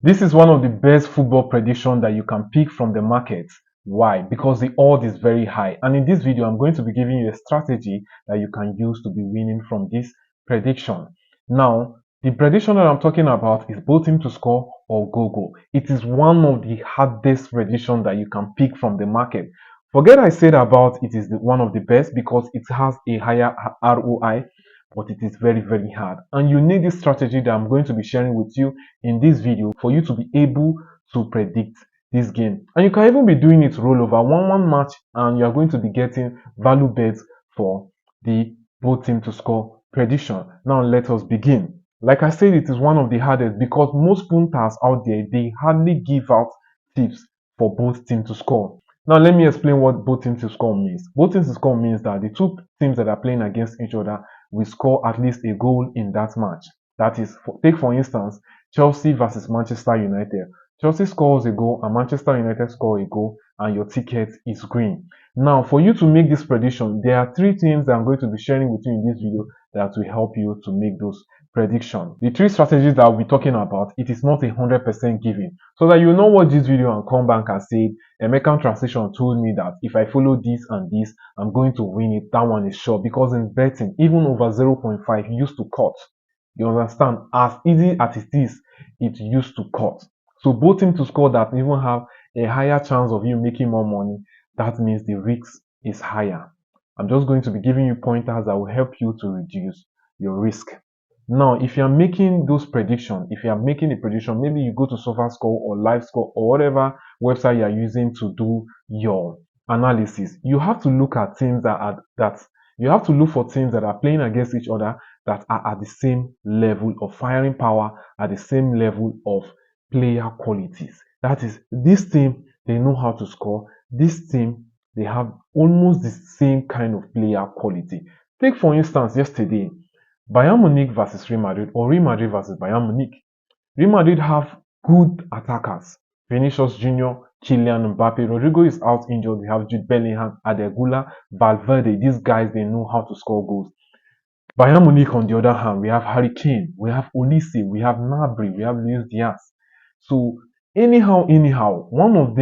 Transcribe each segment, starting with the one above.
This is one of the best football predictions that you can pick from the market. Why? Because the odd is very high. And in this video, I'm going to be giving you a strategy that you can use to be winning from this prediction. Now, the prediction that I'm talking about is both team to score or goal. It is one of the hardest predictions that you can pick from the market. Forget I said about it is one of the best because it has a higher ROI, but it is very hard. And you need this strategy that I'm going to be sharing with you in this video for you to be able to predict this game. And you can even be doing it rollover 1-1 match, and you are going to be getting value bets for the both team to score prediction. Now let us begin. Like I said, it is one of the hardest because most punters out there, they hardly give out tips for both teams to score. Now let me explain what both teams to score means. Both teams to score means that the two teams that are playing against each other will score at least a goal in that match. That is, take for instance, Chelsea versus Manchester United. Chelsea scores a goal and Manchester United score a goal, and your ticket is green. Now, for you to make this prediction, there are three things that I'm going to be sharing with you in this video that will help you to make those predictions. The three strategies that I'll be talking about, it is not 100% given. So that you know watch this video and come back and say, American Translation told me that if I follow this and this, I'm going to win it. That one is sure. Because in betting, even over 0.5 used to cut. You understand? As easy as it is, it used to cut. So both teams to score that even have a higher chance of you making more money, that means the risk is higher. I'm just going to be giving you pointers that will help you to reduce your risk. Now, if you are making those predictions, if you are making a prediction, maybe you go to SofaScore or LiveScore or whatever website you are using to do your analysis, you have to look at teams that you have to look for teams that are playing against each other that are at the same level of firing power, at the same level of player qualities. That is, this team, they know how to score. This team, they have almost the same kind of player quality. Take, for instance, yesterday, Bayern Munich versus Real Madrid or Real Madrid versus Bayern Munich. Real Madrid have good attackers. Vinicius Junior, Kylian Mbappe, Rodrigo is out injured. We have Jude Bellingham, Adegula, Valverde. These guys, they know how to score goals. Bayern Munich, on the other hand, we have Harry Kane, we have Olise, we have Gnabry, we have Luis Diaz. So anyhow, one of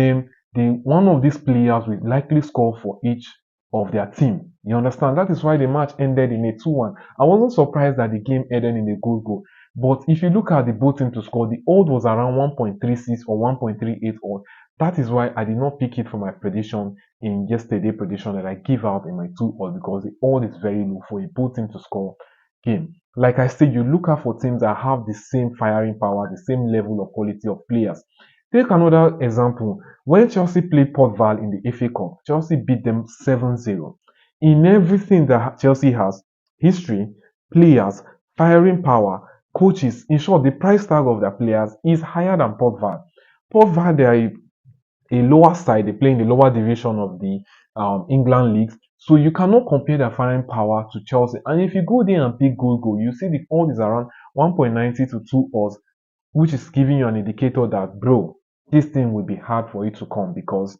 these players will likely score for each of their team. You understand? That is why the match ended in a 2-1. I wasn't surprised that the game ended in a goal. But if you look at the both team to score, the odd was around 1.36 or 1.38 odd. That is why I did not pick it for my prediction in yesterday prediction that I give out in my 2 odd, because the odd is very low for a both team to score game. Like I said, you look out for teams that have the same firing power, the same level of quality of players. Take another example. When Chelsea played Port Vale in the FA Cup, Chelsea beat them 7-0. In everything that Chelsea has, history, players, firing power, coaches, in short, the price tag of their players is higher than Port Vale. Port Vale, they are a lower side, they play in the lower division of the England leagues. So you cannot compare their firing power to Chelsea. And if you go there and pick goal, you see the odd is around 1.90 to 2 odds, which is giving you an indicator that, bro, this thing will be hard for you to come, because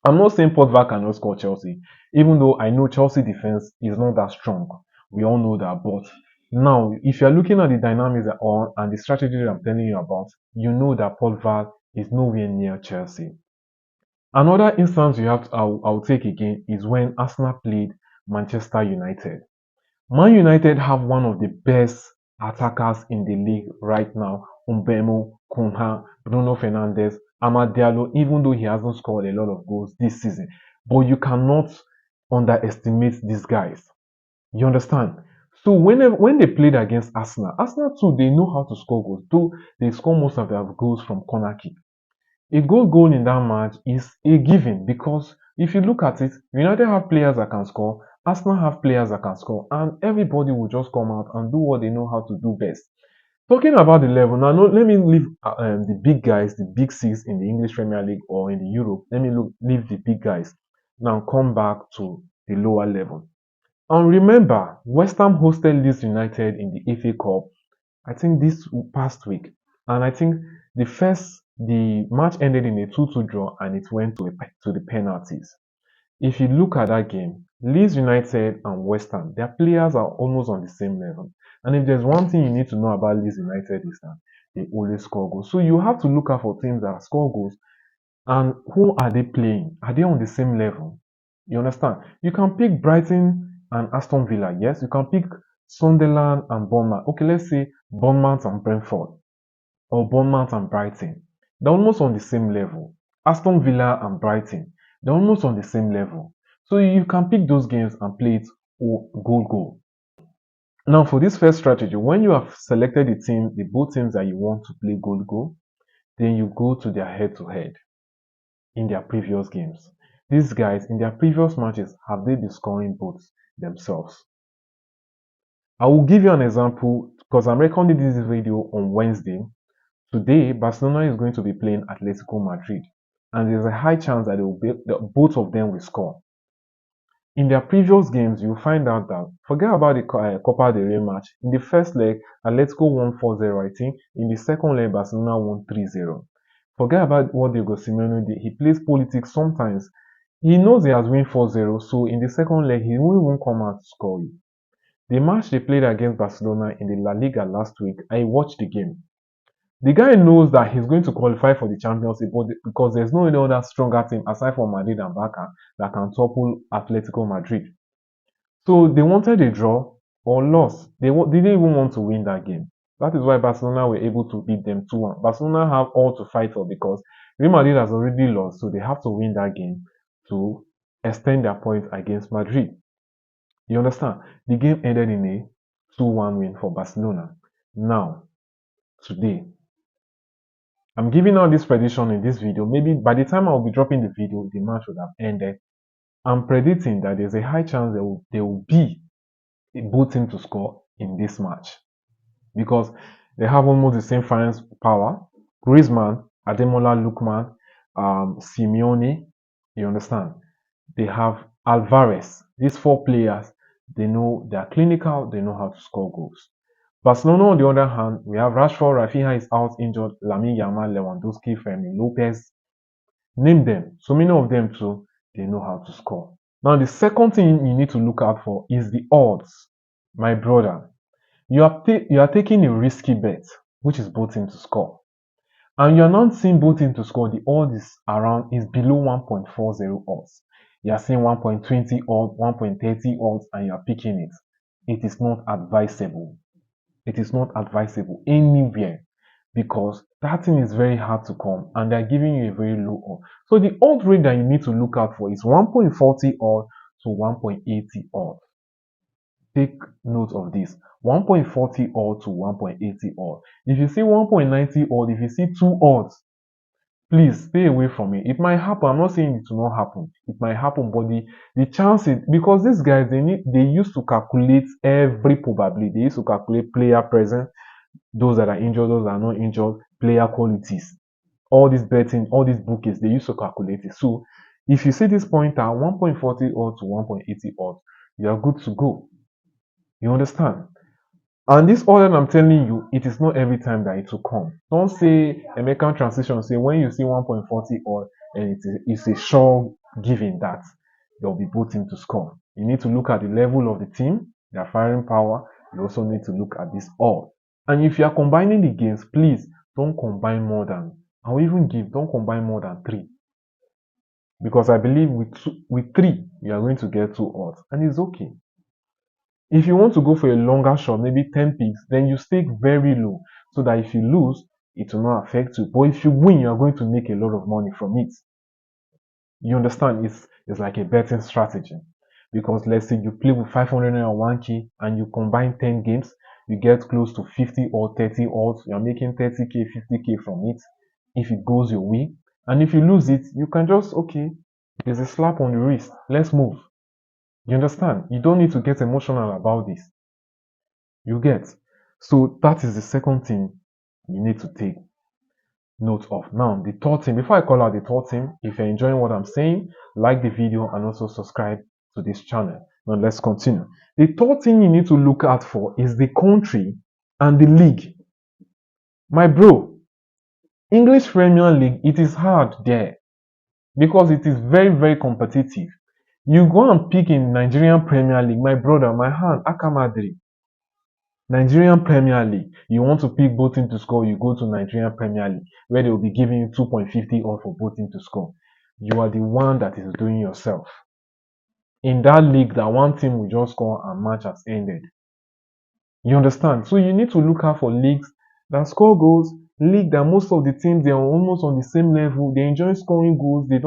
I'm not saying Port Vale cannot score Chelsea, even though I know Chelsea defense is not that strong. We all know that. But now, if you're looking at the dynamics and the strategy that I'm telling you about, you know that Port Vale is nowhere near Chelsea. Another instance I'll take again is when Arsenal played Manchester United. Man United have one of the best attackers in the league right now. Mbemo, Kunha, Bruno Fernandes, Amad Diallo, even though he hasn't scored a lot of goals this season. But you cannot underestimate these guys. You understand? So when they played against Arsenal too, they know how to score goals. Though they score most of their goals from corner kick. A goal in that match is a given, because if you look at it, United have players that can score, Arsenal have players that can score, and everybody will just come out and do what they know how to do best. Talking about the level, now let me leave the big guys, the big six in the English Premier League or in the Europe. Let me leave the big guys. Now come back to the lower level. And remember, West Ham hosted Leeds United in the FA Cup, I think this past week. And I think the match ended in a 2-2 draw, and it went to the penalties. If you look at that game, Leeds United and West Ham, their players are almost on the same level. And if there's one thing you need to know about Leeds United is that they always score goals. So you have to look out for teams that score goals. And who are they playing? Are they on the same level? You understand? You can pick Brighton and Aston Villa. Yes, you can pick Sunderland and Bournemouth. Okay, let's say Bournemouth and Brentford or Bournemouth and Brighton. They're almost on the same level. Aston Villa and Brighton. They're almost on the same level. So you can pick those games and play it goal. Now for this first strategy, when you have selected the both teams that you want to play goal, then you go to their head-to-head in their previous games. These guys, in their previous matches, have they been scoring both themselves? I will give you an example because I'm recording this video on Wednesday. Today, Barcelona is going to be playing Atletico Madrid, and there's a high chance that both of them will score. In their previous games, you'll find out that, forget about the Copa del Rey match. In the first leg, Atletico won 4-0, I think. In the second leg, Barcelona won 3-0. Forget about what Diego Simeone did. He plays politics sometimes. He knows he has won 4-0, so in the second leg, he won't come out to score you. The match they played against Barcelona in the La Liga last week, I watched the game. The guy knows that he's going to qualify for the Champions League because there's no any other stronger team aside from Madrid and Barca that can topple Atletico Madrid. So they wanted a draw or loss. They didn't even want to win that game. That is why Barcelona were able to beat them 2-1. Barcelona have all to fight for because Real Madrid has already lost, so they have to win that game to extend their points against Madrid. You understand? The game ended in a 2-1 win for Barcelona. Now, today, I'm giving out this prediction in this video. Maybe by the time I'll be dropping the video, the match would have ended. I'm predicting that there's a high chance there will be both teams to score in this match because they have almost the same finance power. Griezmann, Ademola Lookman, Simeone, you understand? They have Alvarez. These four players, they know they are clinical, they know how to score goals. Barcelona, on the other hand, we have Rashford, Rafinha is out injured, Lamine Yamal, Lewandowski, Fermin Lopez. Name them. So many of them too, they know how to score. Now, the second thing you need to look out for is the odds. My brother, you are taking a risky bet, which is both teams to score. And you are not seeing both teams to score. The odds is below 1.40 odds. You are seeing 1.20 odds, 1.30 odds, and you are picking it. It is not advisable. It is not advisable anywhere because that thing is very hard to come and they're giving you a very low odd. So the odd rate that you need to look out for is 1.40 odd to 1.80 odd. Take note of this. 1.40 odd to 1.80 odd. If you see 1.90 odd, if you see 2 odds, please stay away from it. It might happen. I'm not saying it will not happen. It might happen, but the chances, because these guys they used to calculate every probability. They used to calculate player presence, those that are injured, those that are not injured, player qualities. All this betting, all these bookies, they used to calculate it. So if you see this pointer 1.40 odd to 1.80 odd, you are good to go. You understand? And this order I'm telling you, it is not every time that it will come. Don't say American transition. Say when you see 1.40 or and it's a sure given that there will be both teams to score. You need to look at the level of the team, their firing power. You also need to look at this all. And if you are combining the games, please don't combine more than. I'll even don't combine more than 3. Because I believe with 3, you are going to get 2 odds, and it's okay. If you want to go for a longer shot, maybe 10 picks, then you stake very low so that if you lose, it will not affect you. But if you win, you are going to make a lot of money from it. You understand? It's like a betting strategy. Because let's say you play with 501k and you combine 10 games, you get close to 50 or 30 odds. You're making 30k, 50k from it if it goes your way. And if you lose it, you can just, okay, there's a slap on the wrist. Let's move. You understand? You don't need to get emotional about this. You get? So that is the second thing you need to take note of. Now, the third thing, before I call out the third thing, if you're enjoying what I'm saying, like the video and also subscribe to this channel. Now, let's continue. The third thing you need to look out for is the country and the league. My bro, English Premier League, it is hard there because it is very, very competitive. You go and pick in Nigerian Premier League, my brother, my hand, Akamadri. Nigerian Premier League. You want to pick both team to score, you go to Nigerian Premier League, where they will be giving you 2.50 off for both team to score. You are the one that is doing yourself. In that league, that one team will just score and match has ended. You understand? So you need to look out for leagues that score goals, league that most of the teams they are almost on the same level. They enjoy scoring goals. They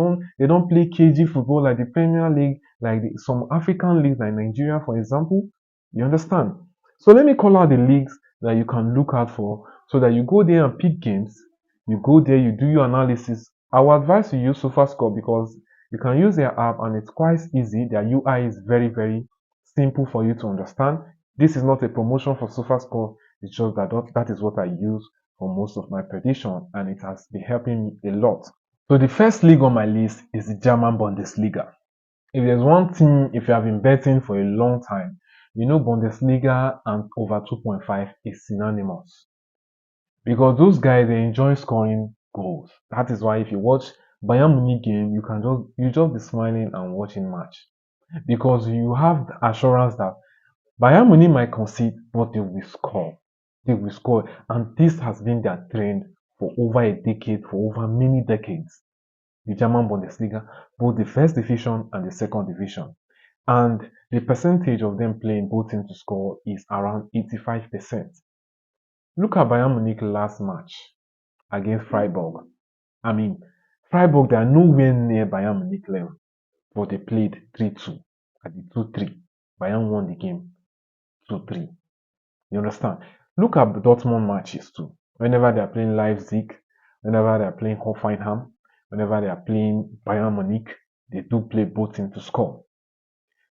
don't play cagey football like the Premier League, like some African leagues like Nigeria, for example. You understand? So let me call out the leagues that you can look out for so that you go there and pick games. You go there, you do your analysis. I would advise you use SofaScore because you can use their app and it's quite easy. Their UI is very, very simple for you to understand. This is not a promotion for SofaScore. It's just that is what I use for most of my prediction, and it has been helping me a lot. So the first league on my list is the German Bundesliga. If there's one thing, if you have been betting for a long time, you know Bundesliga and over 2.5 is synonymous because those guys they enjoy scoring goals. That is why if you watch Bayern Munich game, you just be smiling and watching match because you have the assurance that Bayern Munich might concede, but they will score. They will score. And this has been their trend for over a decade, for over many decades. The German Bundesliga, both the first division and the second division. And the percentage of them playing both teams to score is around 85%. Look at Bayern Munich last match against Freiburg. I mean, Freiburg, they are nowhere near Bayern Munich level, but they played 3-2 at the 2-3. Bayern won the game 2-3. You understand? Look at Dortmund matches too. Whenever they are playing Leipzig, whenever they are playing Hoffenheim, whenever they are playing Bayern Munich, they do play both teams to score.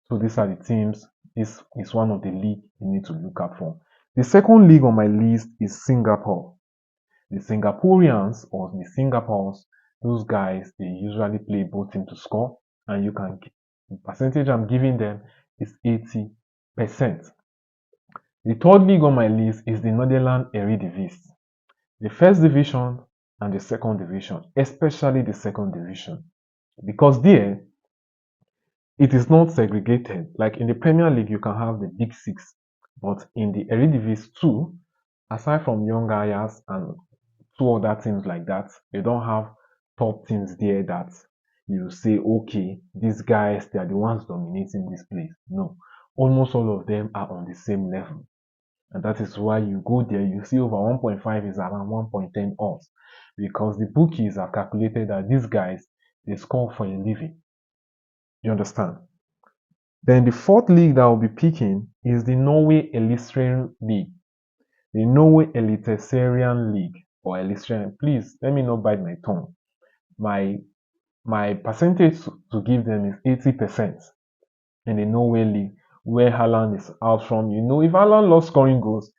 So these are the teams. This is one of the league you need to look out for. The second league on my list is Singapore. The Singaporeans or the Singapores, those guys, they usually play both teams to score, and the percentage I'm giving them is 80%. The third league on my list is the Netherlands Eredivisie, the first division and the second division, especially the second division, because there it is not segregated. Like in the Premier League, you can have the big six, but in the Eredivisie too, aside from Young Ajax and two other teams like that, they don't have top teams there that you say, okay, these guys they are the ones dominating this place. No, almost all of them are on the same level. And that is why you go there, you see over 1.5 is around 1.10 odds because the bookies have calculated that these guys they score for a living. You understand? Then the fourth league that I'll be picking is the Norway Eliteserien League. The Norway Eliteserien League or Eliteserien. Please let me not bite my tongue. My percentage to give them is 80% in the Norway League, where Haaland is out from. You know, if Haaland loves scoring goals,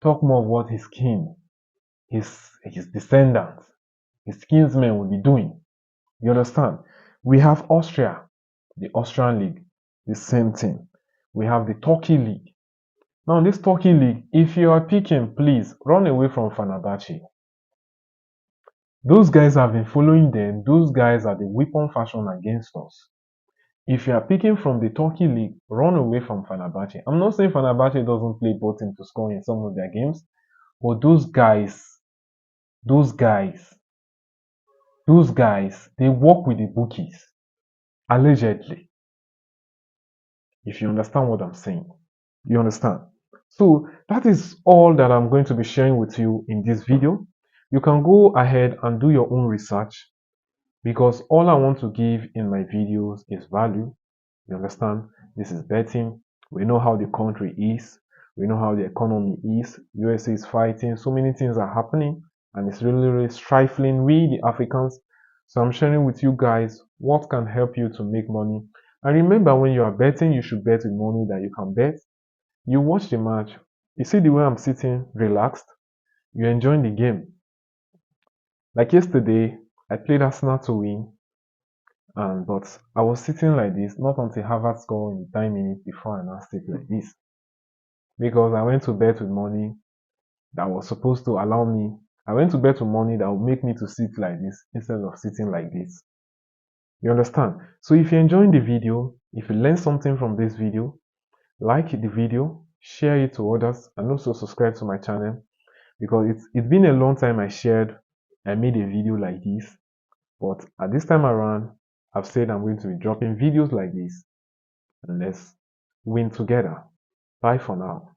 talk more of what his kin, his descendants, his kinsmen will be doing. You understand? We have Austria, the Austrian league, the same thing. We have the Turkey league. Now, this Turkey league, if you are picking, please run away from Fenerbahce. Those guys have been following them. Those guys are the weapon fashion against us. If you are picking from the Turkey league, run away from Fenerbahce. I'm not saying Fenerbahce doesn't play both teams to score in some of their games, but those guys, those guys, they work with the bookies, allegedly. If you understand what I'm saying, you understand. So that is all that I'm going to be sharing with you in this video. You can go ahead and do your own research because all I want to give in my videos is value. You understand? This is betting. We know how the country is. We know how the economy is. USA is fighting. So many things are happening and it's really, really stifling we, the Africans. So I'm sharing with you guys what can help you to make money. And remember, when you are betting, you should bet with money that you can bet. You watch the match. You see the way I'm sitting relaxed. You're enjoying the game. Like yesterday, I played Arsenal to win. But I was sitting like this, not until Harvard scored in 10 minutes before I now sit like this. Because I went to bet with money that was supposed to allow me. I went to bet with money that would make me to sit like this instead of sitting like this. You understand? So if you're enjoying the video, if you learned something from this video, like the video, share it to others, and also subscribe to my channel, because it's been a long time I made a video like this. But at this time around, I've said I'm going to be dropping videos like this, and let's win together. Bye for now.